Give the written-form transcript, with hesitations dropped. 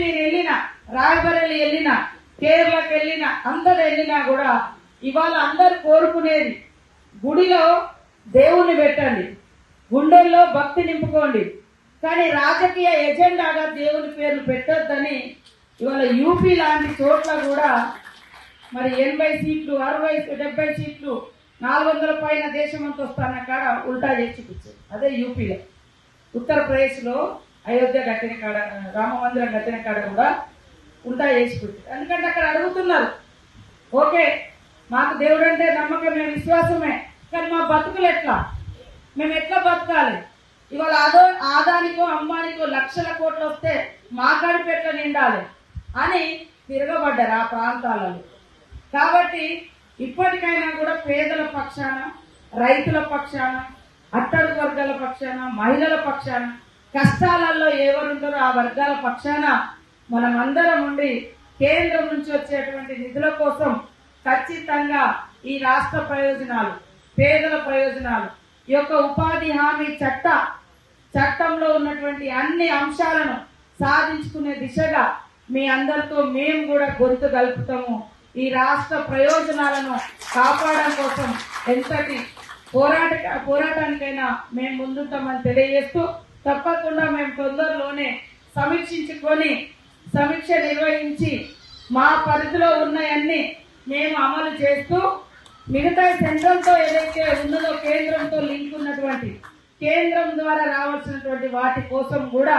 నేను వెళ్ళిన రాయబరేలి వెళ్ళిన కేరళకి వెళ్ళిన అందరు వెళ్ళినా కూడా ఇవాళ అందరు కోరుకునేది గుడిలో దేవుణ్ణి పెట్టండి, గుండెల్లో భక్తి నింపుకోండి, కానీ రాజకీయ ఎజెండాగా దేవుని పేర్లు పెట్టొద్దని ఇవాళ యూపీ లాంటి చోట్ల కూడా మరి 80 సీట్లు 60 70 సీట్లు 400 పైన దేశం అంతా వస్తాన కాడ ఉల్టా చేసి చూపించారు. అదే యూపీలో. ఉత్తరప్రదేశ్లో అయోధ్య కట్టిన కాడ రామ మందిరం కట్టిన కాడ కూడా ఉల్టా చేసి పెట్టారు. ఎందుకంటే అక్కడ అడుగుతున్నారు, ఓకే మాకు దేవుడు అంటే నమ్మకం, మేము విశ్వాసమే, కానీ మా బతుకులు ఎట్లా, మేము ఎట్లా బతకాలి? ఇవాళ ఆదానికో అంబానికో లక్షల కోట్లు వస్తే మా కడుపు ఎట్లా నిండాలి అని తిరగబడ్డారు ఆ ప్రాంతాలలో. కాబట్టి ఇప్పటికైనా కూడా పేదల పక్షాన, రైతుల పక్షాన, అట్టడుగు వర్గాల పక్షాన, మహిళల పక్షాన, కష్టాలలో ఎవరుంటారో ఆ వర్గాల పక్షాన మనం అందరం ఉండి కేంద్రం నుంచి వచ్చేటువంటి నిధుల కోసం ఖచ్చితంగా ఈ రాష్ట్ర ప్రయోజనాలు, పేదల ప్రయోజనాలు, ఈ యొక్క ఉపాధి హామీ చట్టంలో ఉన్నటువంటి అన్ని అంశాలను సాధించుకునే దిశగా మీ అందరితో మేము కూడా గొంతు కలుపుతాము. ఈ రాష్ట్ర ప్రయోజనాలను కాపాడడం కోసం ఎంతటి పోరాటానికైనా మేము ముందుంటామని తెలియజేస్తూ, తప్పకుండా మేము తొందరలోనే సమీక్ష నిర్వహించి మా పరిధిలో ఉన్నాయన్నీ మేము అమలు చేస్తూ మిగతా సెంట్రల్తో ఏదైతే ఉన్నదో కేంద్రంతో లింక్ ఉన్నటువంటి కేంద్రం ద్వారా రావాల్సినటువంటి వాటి కోసం కూడా